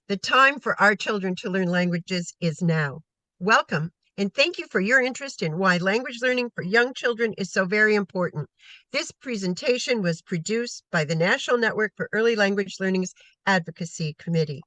The time for our children to learn languages is now. Welcome, and thank you for your interest in why language learning for young children is so very important. This presentation was produced by the National Network for Early Language Learning's Advocacy Committee.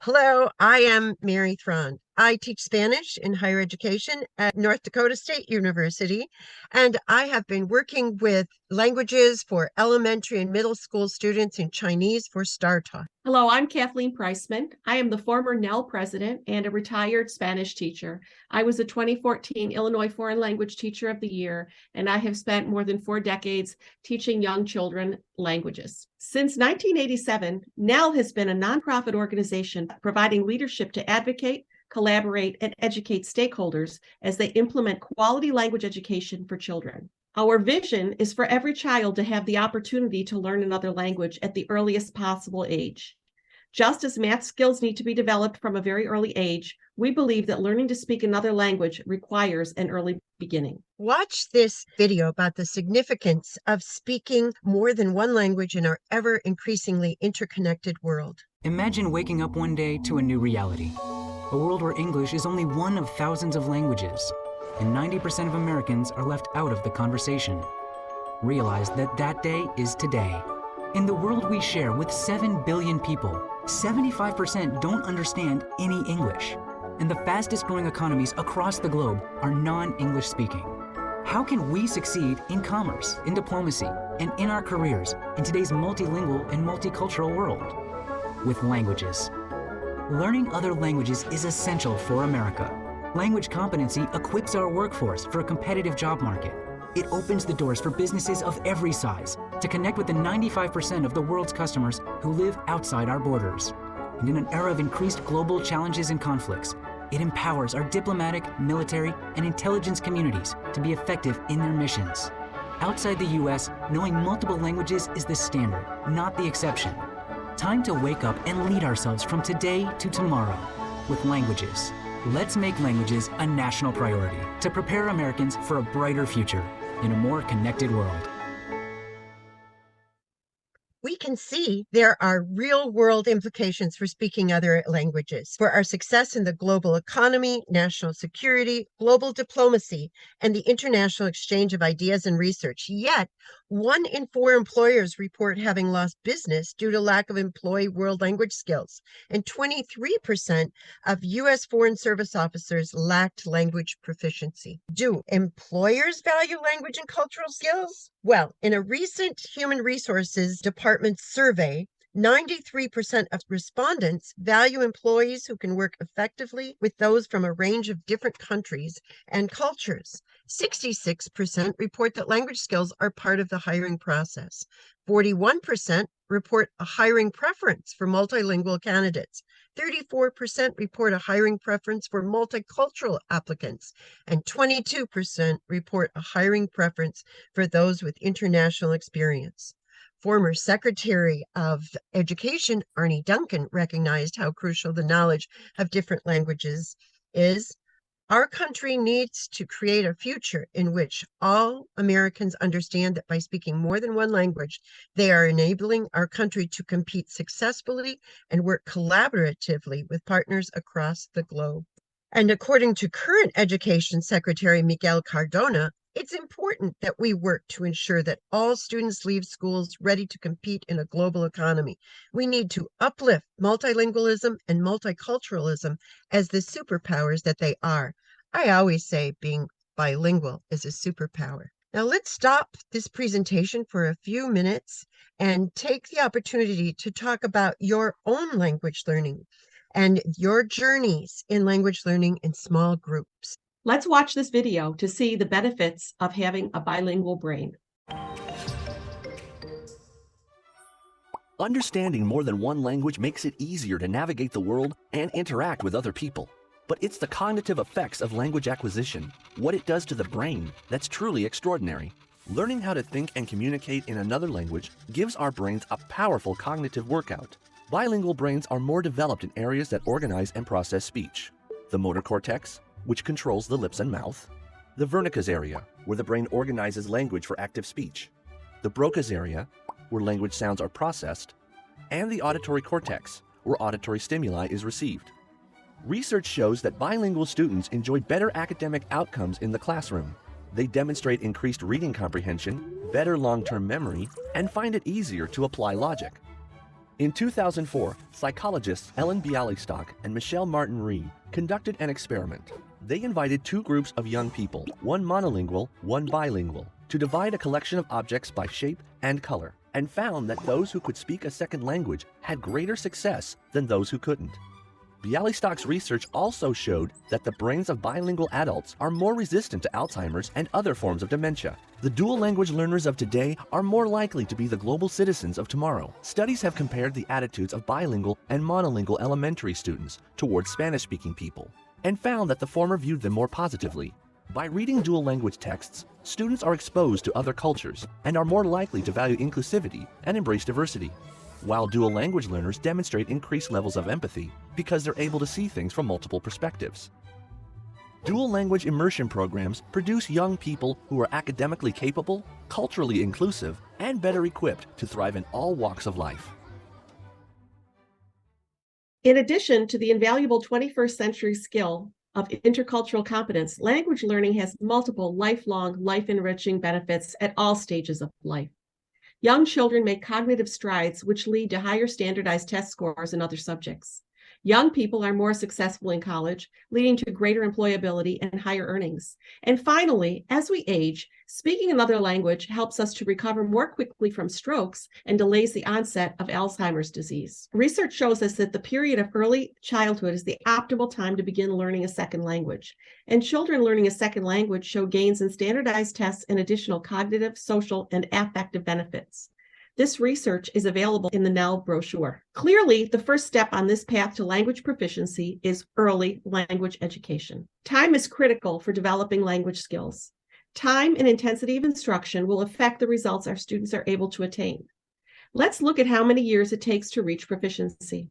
Hello, I am Mary Thrond. I teach Spanish in higher education at North Dakota State University, and I have been working with languages for elementary and middle school students in Chinese for StarTalk. Hello, I'm Kathleen Priceman. I am the former NNELL president and a retired Spanish teacher. I was a 2014 Illinois Foreign Language Teacher of the Year, and I have spent more than 4 decades teaching young children languages. Since 1987, NNELL has been a nonprofit organization providing leadership to advocate, collaborate, and educate stakeholders as they implement quality language education for children. Our vision is for every child to have the opportunity to learn another language at the earliest possible age. Just as math skills need to be developed from a very early age, we believe that learning to speak another language requires an early beginning. Watch this video about the significance of speaking more than one language in our ever increasingly interconnected world. Imagine waking up one day to a new reality. A world where English is only one of thousands of languages, and 90% of Americans are left out of the conversation. Realize that that day is today. In the world we share with 7 billion people, 75% don't understand any English. And the fastest growing economies across the globe are non-English speaking. How can we succeed in commerce, in diplomacy, and in our careers in today's multilingual and multicultural world? With languages. Learning other languages is essential for America. Language competency equips our workforce for a competitive job market. It opens the doors for businesses of every size to connect with the 95% of the world's customers who live outside our borders. And in an era of increased global challenges and conflicts, it empowers our diplomatic, military, and intelligence communities to be effective in their missions. Outside the US, knowing multiple languages is the standard, not the exception. Time to wake up and lead ourselves from today to tomorrow with languages. Let's make languages a national priority to prepare Americans for a brighter future in a more connected world. We can see there are real-world implications for speaking other languages, for our success in the global economy, national security, global diplomacy, and the international exchange of ideas and research. Yet, 1 in 4 employers report having lost business due to lack of employee world language skills, and 23% of U.S. Foreign Service officers lacked language proficiency. Do employers value language and cultural skills? Well, in a recent Human Resources Department survey, 93% of respondents value employees who can work effectively with those from a range of different countries and cultures. 66% report that language skills are part of the hiring process. 41% report a hiring preference for multilingual candidates. 34% report a hiring preference for multicultural applicants, and 22% report a hiring preference for those with international experience. Former Secretary of Education Arne Duncan recognized how crucial the knowledge of different languages is. Our country needs to create a future in which all Americans understand that by speaking more than one language, they are enabling our country to compete successfully and work collaboratively with partners across the globe. And according to current Education Secretary Miguel Cardona, it's important that we work to ensure that all students leave schools ready to compete in a global economy. We need to uplift multilingualism and multiculturalism as the superpowers that they are. I always say being bilingual is a superpower. Now let's stop this presentation for a few minutes and take the opportunity to talk about your own language learning and your journeys in language learning in small groups. Let's watch this video to see the benefits of having a bilingual brain. Understanding more than one language makes it easier to navigate the world and interact with other people. But it's the cognitive effects of language acquisition, what it does to the brain, that's truly extraordinary. Learning how to think and communicate in another language gives our brains a powerful cognitive workout. Bilingual brains are more developed in areas that organize and process speech. The motor cortex, which controls the lips and mouth. The Wernicke's area, where the brain organizes language for active speech. The Broca's area, where language sounds are processed. And the auditory cortex, or auditory stimuli is received. Research shows that bilingual students enjoy better academic outcomes in the classroom. They demonstrate increased reading comprehension, better long-term memory, and find it easier to apply logic. In 2004, psychologists Ellen Bialystok and Michelle Martin-Reed conducted an experiment. They invited two groups of young people, one monolingual, one bilingual, to divide a collection of objects by shape and color, and found that those who could speak a second language had greater success than those who couldn't. Bialystok's research also showed that the brains of bilingual adults are more resistant to Alzheimer's and other forms of dementia. The dual language learners of today are more likely to be the global citizens of tomorrow. Studies have compared the attitudes of bilingual and monolingual elementary students towards Spanish-speaking people, and found that the former viewed them more positively. By reading dual language texts, students are exposed to other cultures and are more likely to value inclusivity and embrace diversity, while dual language learners demonstrate increased levels of empathy because they're able to see things from multiple perspectives. Dual language immersion programs produce young people who are academically capable, culturally inclusive, and better equipped to thrive in all walks of life. In addition to the invaluable 21st century skill of intercultural competence, language learning has multiple lifelong, life-enriching benefits at all stages of life. Young children make cognitive strides which lead to higher standardized test scores in other subjects. Young people are more successful in college, leading to greater employability and higher earnings. And finally, as we age, speaking another language helps us to recover more quickly from strokes and delays the onset of Alzheimer's disease. Research shows us that the period of early childhood is the optimal time to begin learning a second language. And children learning a second language show gains in standardized tests and additional cognitive, social, and affective benefits. This research is available in the NNELL brochure. Clearly, the first step on this path to language proficiency is early language education. Time is critical for developing language skills. Time and intensity of instruction will affect the results our students are able to attain. Let's look at how many years it takes to reach proficiency.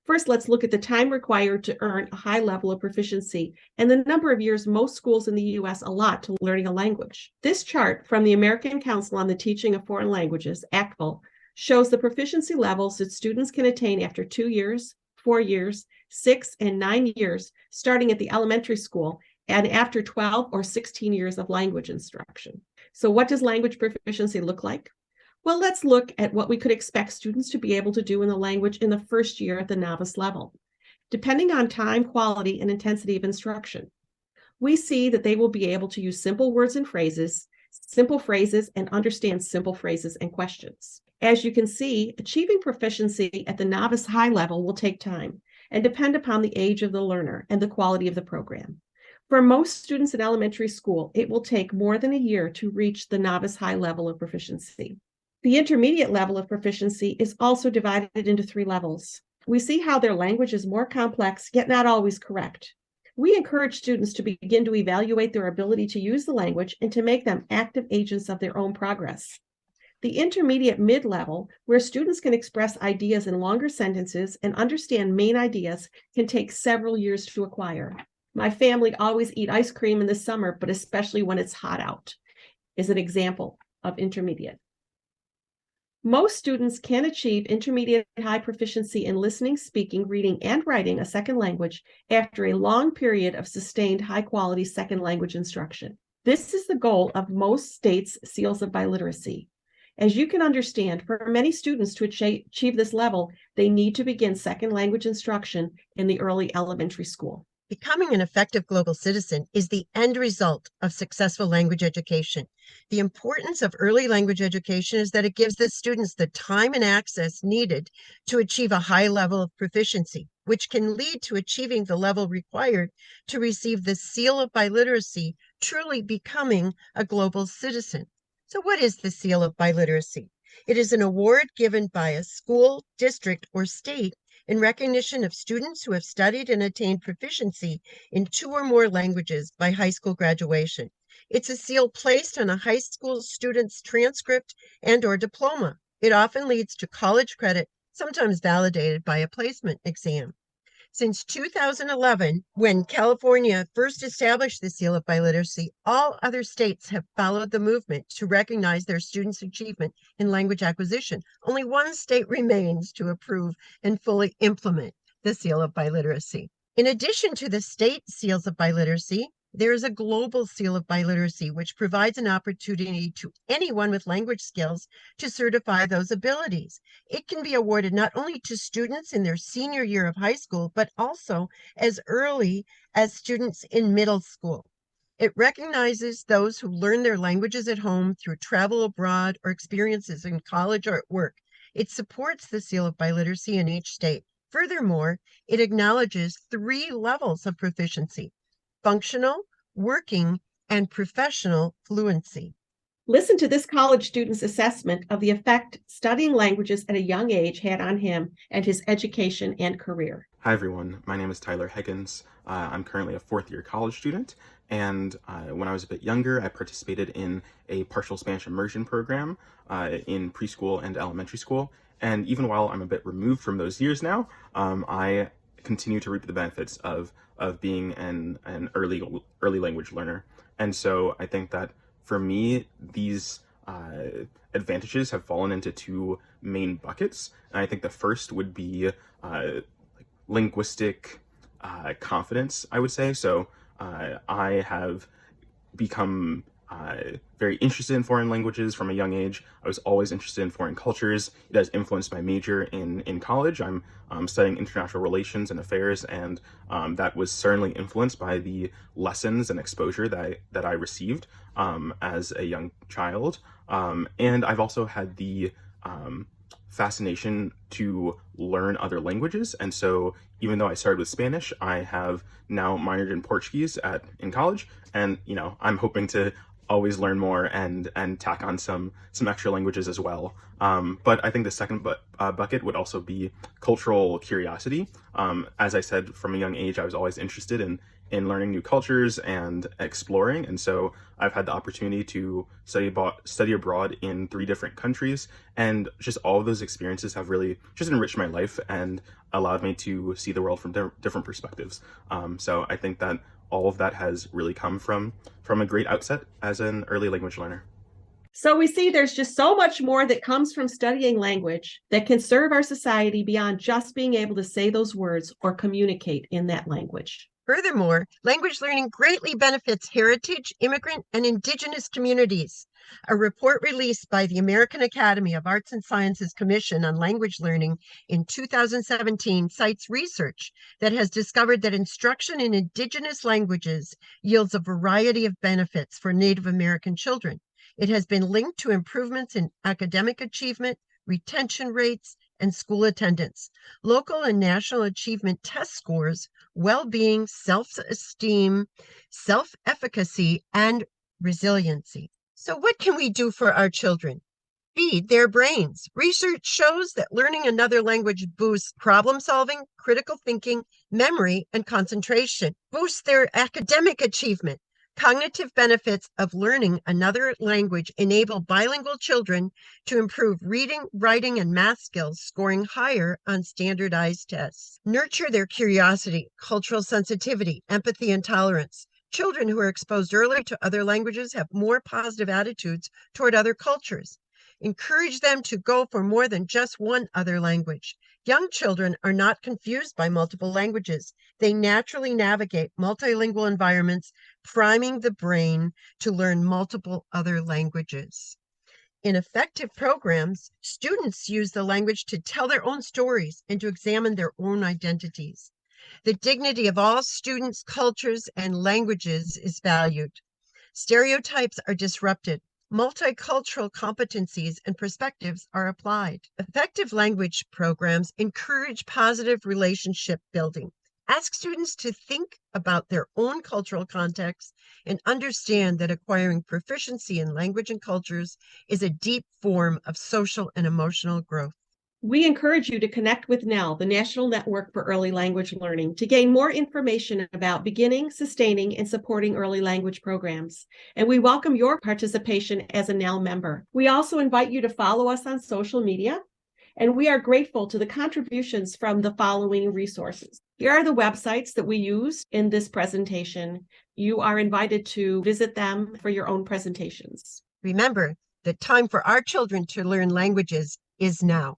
First, let's look at the time required to earn a high level of proficiency and the number of years most schools in the U.S. allot to learning a language. This chart from the American Council on the Teaching of Foreign Languages, ACTFL, shows the proficiency levels that students can attain after 2 years, 4 years, 6, and 9 years, starting at the elementary school, and after 12 or 16 years of language instruction. So what does language proficiency look like? Well, let's look at what we could expect students to be able to do in the language in the first year at the novice level. Depending on time, quality, and intensity of instruction, we see that they will be able to use simple words and phrases, and understand simple phrases and questions. As you can see, achieving proficiency at the novice high level will take time and depend upon the age of the learner and the quality of the program. For most students at elementary school, it will take more than a year to reach the novice high level of proficiency. The intermediate level of proficiency is also divided into 3 levels. We see how their language is more complex, yet not always correct. We encourage students to begin to evaluate their ability to use the language and to make them active agents of their own progress. The intermediate mid-level, where students can express ideas in longer sentences and understand main ideas, can take several years to acquire. My family always eat ice cream in the summer, but especially when it's hot out, is an example of intermediate. Most students can achieve intermediate high proficiency in listening, speaking, reading, and writing a second language after a long period of sustained high-quality second language instruction. This is the goal of most states' seals of biliteracy. As you can understand, for many students to achieve this level, they need to begin second language instruction in the early elementary school. Becoming an effective global citizen is the end result of successful language education. The importance of early language education is that it gives the students the time and access needed to achieve a high level of proficiency, which can lead to achieving the level required to receive the seal of biliteracy, truly becoming a global citizen. So what is the seal of biliteracy? It is an award given by a school, district, or state in recognition of students who have studied and attained proficiency in 2 or more languages by high school graduation. It's a seal placed on a high school student's transcript and/or diploma. It often leads to college credit, sometimes validated by a placement exam. Since 2011, when California first established the Seal of Biliteracy, all other states have followed the movement to recognize their students' achievement in language acquisition. Only one state remains to approve and fully implement the Seal of Biliteracy. In addition to the state seals of biliteracy, there is a global seal of biliteracy, which provides an opportunity to anyone with language skills to certify those abilities. It can be awarded not only to students in their senior year of high school, but also as early as students in middle school. It recognizes those who learn their languages at home through travel abroad or experiences in college or at work. It supports the seal of biliteracy in each state. Furthermore, it acknowledges 3 levels of proficiency: functional, working, and professional fluency. Listen to this college student's assessment of the effect studying languages at a young age had on him and his education and career. Hi everyone, my name is Tyler Higgins. I'm currently a 4th-year college student, and when I was a bit younger, I participated in a partial Spanish immersion program in preschool and elementary school. And even while I'm a bit removed from those years now, I continue to reap the benefits of being an early language learner. And so I think that for me, these advantages have fallen into 2 main buckets. And I think the first would be linguistic confidence, I would say. So I have become very interested in foreign languages from a young age. I was always interested in foreign cultures. It has influenced my major in college. I'm studying international relations and affairs, and that was certainly influenced by the lessons and exposure that I received as a young child. And I've also had the fascination to learn other languages. And so even though I started with Spanish, I have now minored in Portuguese in college. And, I'm hoping to always learn more and tack on some extra languages as well. But I think the second bucket would also be cultural curiosity. As I said, from a young age, I was always interested in learning new cultures and exploring. And so I've had the opportunity to study abroad in 3 different countries. And just all of those experiences have really just enriched my life and allowed me to see the world from different perspectives. So I think that all of that has really come from a great outset as an early language learner. So we see there's just so much more that comes from studying language that can serve our society beyond just being able to say those words or communicate in that language. Furthermore, language learning greatly benefits heritage, immigrant, and indigenous communities. A report released by the American Academy of Arts and Sciences Commission on Language Learning in 2017 cites research that has discovered that instruction in indigenous languages yields a variety of benefits for Native American children. It has been linked to improvements in academic achievement, retention rates, and school attendance, local and national achievement test scores, well-being, self-esteem, self-efficacy, and resiliency. So what can we do for our children? Feed their brains. Research shows that learning another language boosts problem solving, critical thinking, memory, and concentration, boosts their academic achievement. Cognitive benefits of learning another language enable bilingual children to improve reading, writing, and math skills, scoring higher on standardized tests. Nurture their curiosity, cultural sensitivity, empathy, and tolerance. Children who are exposed early to other languages have more positive attitudes toward other cultures. Encourage them to go for more than just one other language. Young children are not confused by multiple languages. They naturally navigate multilingual environments, priming the brain to learn multiple other languages. In effective programs, students use the language to tell their own stories and to examine their own identities. The dignity of all students, cultures, and languages is valued. Stereotypes are disrupted. Multicultural competencies and perspectives are applied. Effective language programs encourage positive relationship building. Ask students to think about their own cultural context and understand that acquiring proficiency in language and cultures is a deep form of social and emotional growth. We encourage you to connect with NNELL, the National Network for Early Language Learning, to gain more information about beginning, sustaining, and supporting early language programs. And we welcome your participation as a NNELL member. We also invite you to follow us on social media, and we are grateful to the contributions from the following resources: Here are the websites that we use in this presentation. You are invited to visit them for your own presentations. Remember, the time for our children to learn languages is now.